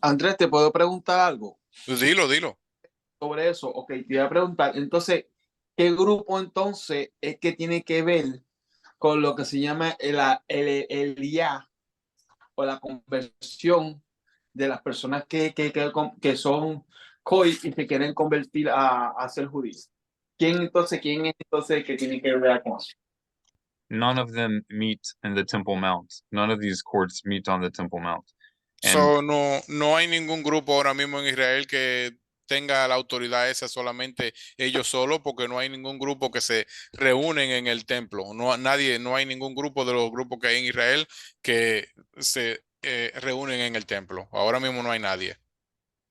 Andrés, ¿te puedo preguntar algo Dilo, dilo. sobre eso? Ok, te iba a preguntar, entonces, ¿qué grupo entonces es que tiene que ver con lo que se llama el IA o la conversión de las personas que son COI y se quieren convertir a ser judíos? ¿Quién es entonces que tiene que ver con eso? None of them meet in the Temple Mount. None of these courts meet on the Temple Mount. And So, no hay ningún grupo ahora mismo en Israel que tenga la autoridad esa solamente ellos solos, porque no hay ningún grupo que se reúnen en el templo. No hay ningún grupo de los grupos que hay en Israel que se reúnen en el templo. Ahora mismo no hay nadie.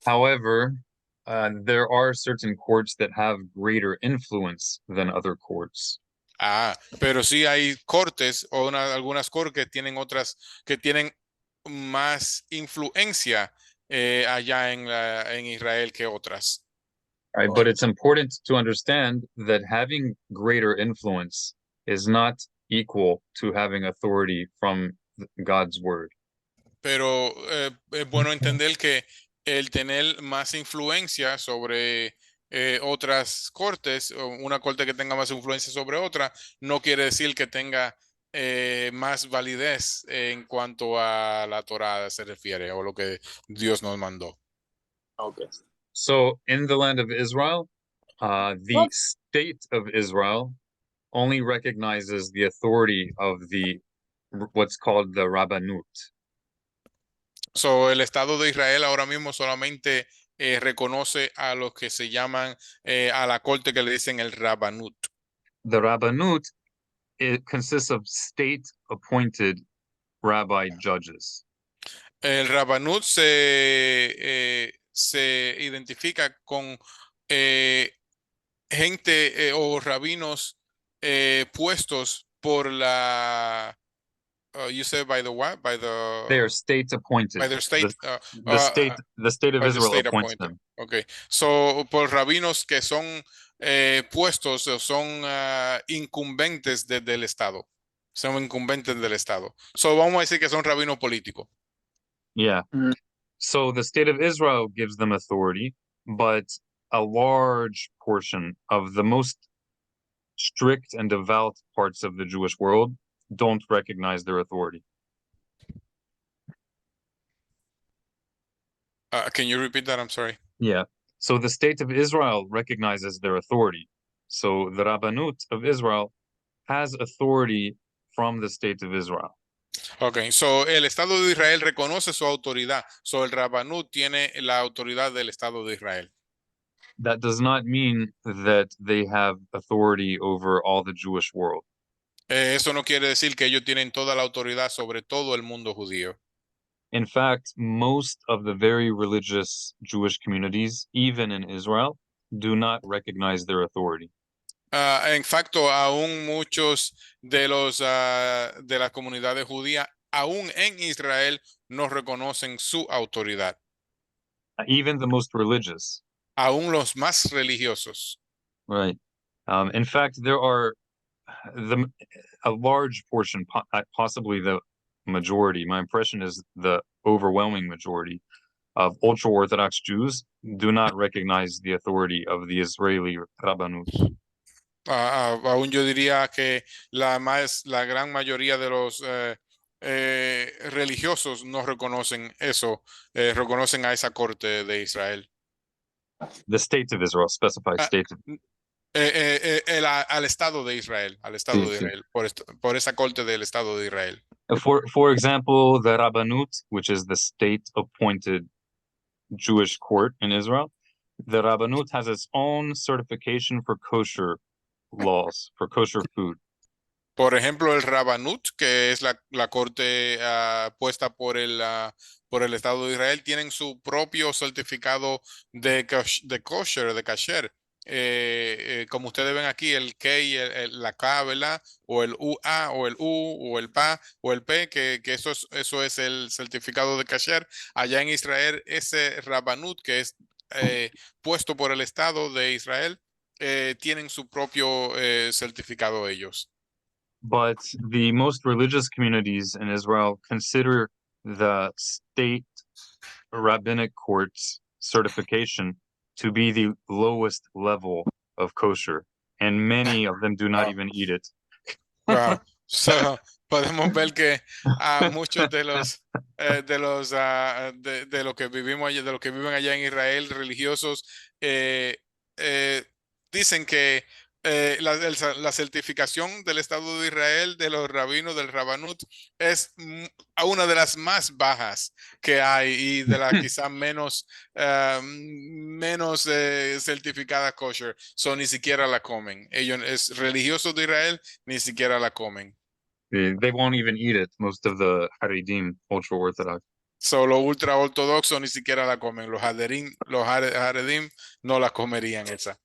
however, there are certain courts that have greater influence than other courts. Pero sí hay cortes o algunas cortes que tienen que tienen más influencia allá en Israel que otras. Right? But it's important to understand that having greater influence is not equal to having authority from God's word. Pero es bueno entender que el tener más influencia sobre otras cortes, o una corte que tenga más influencia sobre otra, no quiere decir que tenga más validez en cuanto a la Torá se refiere, o lo que Dios nos mandó. Okay. So in the land of Israel, the state of Israel only recognizes the authority of what's called the Rabbanut. So, el Estado de Israel ahora mismo solamente reconoce a los que se llaman a la corte que le dicen el Rabbanut. The Rabbanut, it consists of state-appointed rabbi judges. El Rabbanut se identifica con gente o rabinos puestos por la you said by the what? By They are the state-appointed. by their state The state of by the Israel state appoints appointed. them. Okay. So, por rabinos que son puestos o son incumbentes del Estado. Son incumbentes del Estado. So, vamos a decir que son rabinos políticos. Yeah. Mm. So the state of Israel gives them authority, but a large portion of the most strict and devout parts of the Jewish world don't recognize their authority. Can you repeat that? I'm sorry. Yeah. So the state of Israel recognizes their authority. So the Rabbanut of Israel has authority from the state of Israel. Okay, so el Estado de Israel reconoce su autoridad. So el Rabbanut tiene la autoridad del Estado de Israel. That does not mean that they have authority over all the Jewish world. Eso no quiere decir que ellos tienen toda la autoridad sobre todo el mundo judío. In fact, most of the very religious Jewish communities, even in Israel, do not recognize their authority. En facto, aún muchos de los de las comunidades judías, aún en Israel, no reconocen su autoridad. Even the most religious. Aún los más religiosos. Right. In fact, there are a large portion, possibly the majority. My impression is the overwhelming majority of ultra-Orthodox Jews do not recognize the authority of the Israeli Rabbanut. Aún yo diría que la gran mayoría de los religiosos no reconocen eso, reconocen a esa corte de Israel. The state of Israel, specify state. Al Estado de Israel, por esa corte del Estado de Israel. For example, the Rabbanut, which is the state-appointed Jewish court in Israel, the Rabbanut has its own certification for kosher laws, for kosher food. Por ejemplo, el Rabbanut, que es la corte puesta por el Estado de Israel, tienen su propio certificado de kosher, de kasher. Como ustedes ven aquí, el K, la K, ¿verdad? O el UA, o el U, o el PA, o el P, que eso es el certificado de kasher. Allá en Israel, ese Rabbanut, que es puesto por el Estado de Israel, tienen su propio certificado ellos. But the most religious communities in Israel consider the state rabbinic court's certification to be the lowest level of kosher, and many of them do not even eat it. Wow. So, podemos ver que a muchos de los de lo que vivimos allá, de los que viven allá en Israel, religiosos, eh, eh, dicen que la certificación del Estado de Israel, de los rabinos, del Rabanut, es una de las más bajas que hay y de las quizás menos certificadas kosher. So, ni siquiera la comen. Ellos, es religiosos de Israel, ni siquiera la comen. They won't even eat it, most of the Haredim, ultra-Orthodox. Solo ultra ortodoxos ni siquiera la comen. Los Haredim no la comerían esa.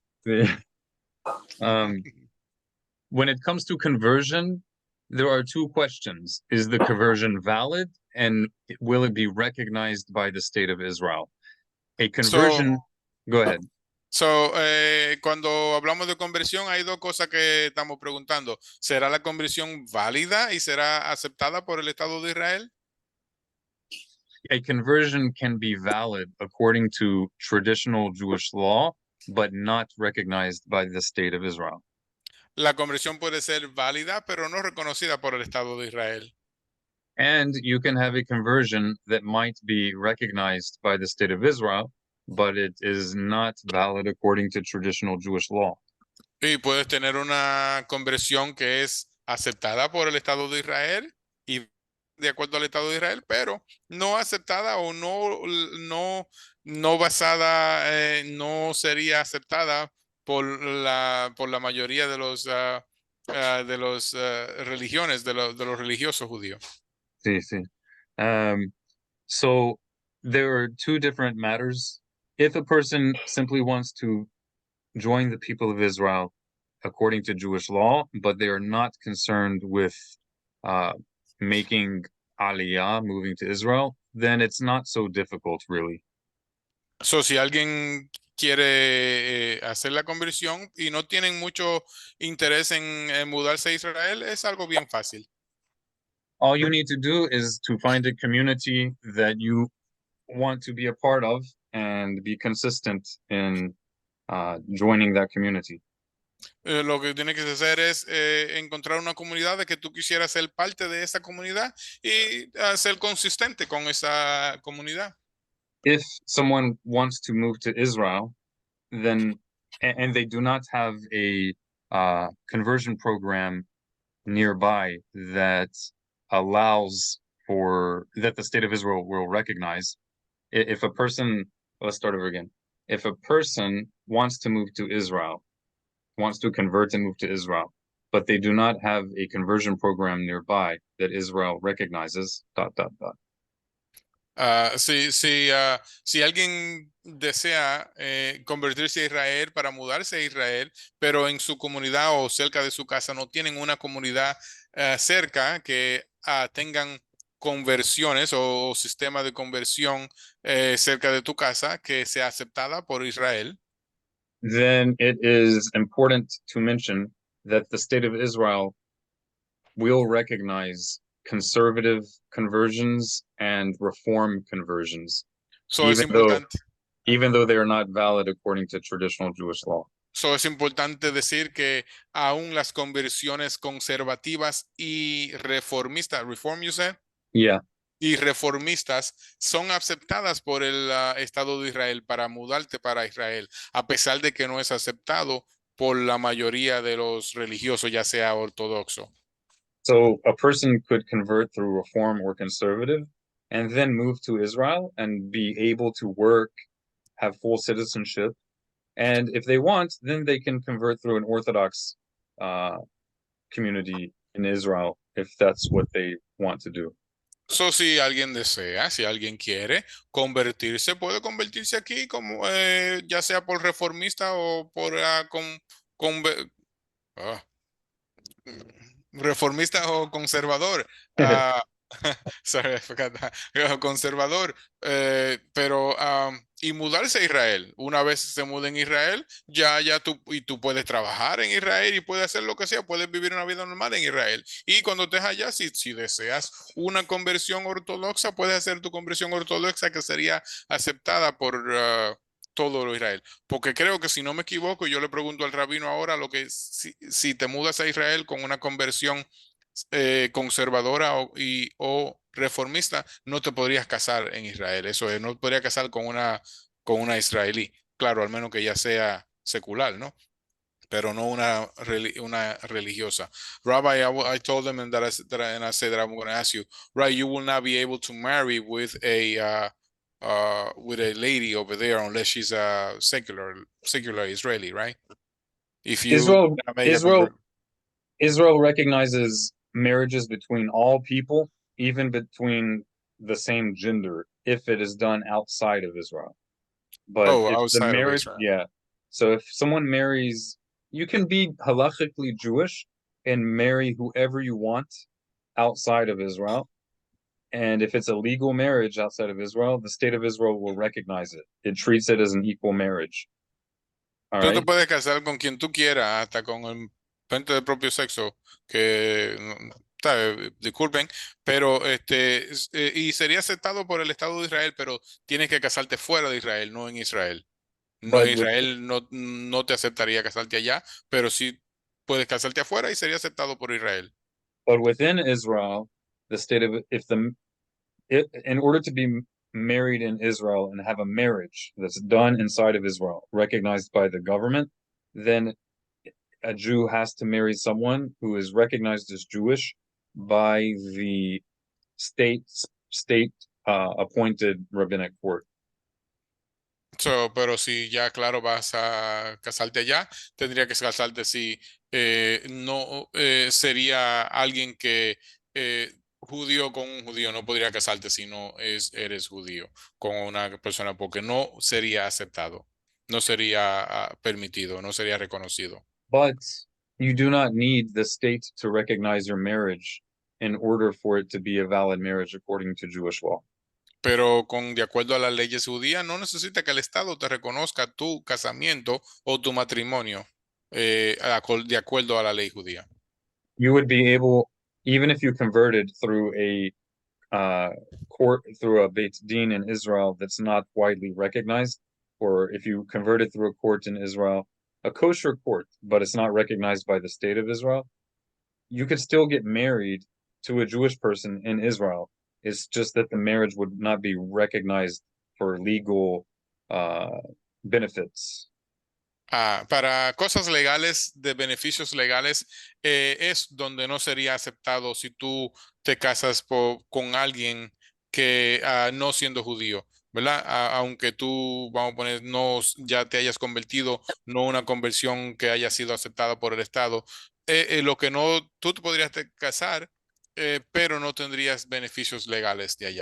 When it comes to conversion, there are two questions. Is the conversion valid, and will it be recognized by the state of Israel? A conversion, go ahead. So, cuando hablamos de conversión, hay dos cosas que estamos preguntando. ¿Será la conversión válida y será aceptada por el Estado de Israel? A conversion can be valid according to traditional Jewish law, but not recognized by the state of Israel. La conversión puede ser válida, pero no reconocida por el Estado de Israel. And you can have a conversion that might be recognized by the state of Israel, but it is not valid according to traditional Jewish law. Y puedes tener una conversión que es aceptada por el Estado de Israel y de acuerdo al Estado de Israel, pero no aceptada o no basada, no sería aceptada por la mayoría de los religiones, de los religiosos judíos. Sí, sí. So there are two different matters. If a person simply wants to join the people of Israel according to Jewish law, but they are not concerned with making Aliá, moving to Israel, then it's not so difficult, really. So, si alguien quiere hacer la conversión y no tienen mucho interés en mudarse a Israel, es algo bien fácil. All you need to do is to find a community that you want to be a part of and be consistent in joining that community. Lo que tienes que hacer es encontrar una comunidad de que tú quisieras ser parte de esa comunidad y ser consistente con esa comunidad. If someone wants to move to Israel, then and they do not have a conversion program nearby that allows for that the state of Israel will recognize. If a person, let's start over again. If a person wants to move to Israel, wants to convert and move to Israel, but they do not have a conversion program nearby that Israel recognizes, dot, dot, dot. Si alguien desea convertirse a Israel para mudarse a Israel, pero en su comunidad o cerca de su casa no tienen una comunidad cerca que tengan conversiones o sistema de conversión cerca de tu casa que sea aceptada por Israel, then it is important to mention that the state of Israel will recognize conservative conversions and reform conversions, so es even though they are not valid according to traditional Jewish law. So, es importante decir que aún las conversiones conservativas y reformistas, reform you said? Yeah. Y reformistas son aceptadas por el Estado de Israel para mudarte para Israel, a pesar de que no es aceptado por la mayoría de los religiosos, ya sea ortodoxo. So a person could convert through reform or conservative and then move to Israel and be able to work, have full citizenship. And if they want, then they can convert through an Orthodox community in Israel, if that's what they want to do. So, si alguien desea, si alguien quiere convertirse, puede convertirse aquí como ya sea por reformista o por reformista o conservador. Sorry, I forgot that. Conservador, pero y mudarse a Israel. Una vez se muda en Israel, ya tú puedes trabajar en Israel y puedes hacer lo que sea, puedes vivir una vida normal en Israel. Y cuando estés allá, si deseas una conversión ortodoxa, puedes hacer tu conversión ortodoxa que sería aceptada por todo Israel. Porque creo que si no me equivoco, yo le pregunto al rabino ahora lo que si te mudas a Israel con una conversión conservadora o reformista, no te podrías casar en Israel. Eso es, no te podrías casar con una israelí. Claro, al menos que ya sea secular, ¿no? Pero no una religiosa. Rabbi, I told them and and I said that I'm going to ask you, right? You will not be able to marry with a lady over there unless she's a secular Israeli, right? If you Israel, make a Israel, convert. Israel recognizes marriages between all people, even between the same gender, if it is done outside of Israel. But Oh, if the outside of marriage, Israel. yeah. So if someone marries, you can be halachically Jewish and marry whoever you want outside of Israel. And if it's a legal marriage outside of Israel, the state of Israel will recognize it. It treats it as an equal marriage. All Tú te right. puedes casar con quien tú quieras, hasta con el gente del propio sexo, que, disculpen, pero y sería aceptado por el Estado de Israel, pero tienes que casarte fuera de Israel, no en Israel. No, But with Israel no te aceptaría casarte allá, pero sí puedes casarte afuera y sería aceptado por Israel. but within Israel, the state of if the it, in order to be married in Israel and have a marriage that's done inside of Israel, recognized by the government, then a Jew has to marry someone who is recognized as Jewish by the state state appointed rabbinic court. So, pero si ya, claro, vas a casarte allá, tendría que casarte si no sería alguien que judío con un judío, no podría casarte si no eres judío con una persona, porque no sería aceptado, no sería permitido, no sería reconocido. But you do not need the state to recognize your marriage in order for it to be a valid marriage according to Jewish law. Pero de acuerdo a las leyes judías, no necesita que el Estado te reconozca tu casamiento o tu matrimonio de acuerdo a la ley judía. You would be able, even if you converted through a court, through a Beit Din in Israel that's not widely recognized, or if you converted through a court in Israel, a kosher court, but it's not recognized by the state of Israel, you could still get married to a Jewish person in Israel. It's just that the marriage would not be recognized for legal uh, benefits. Para cosas legales, de beneficios legales, es donde no sería aceptado si tú te casas con alguien que no siendo judío, ¿verdad? Aunque tú, vamos a poner, no ya te hayas convertido, no una conversión que haya sido aceptada por el Estado. Lo que no, tú te podrías casar, pero no tendrías beneficios legales de allá.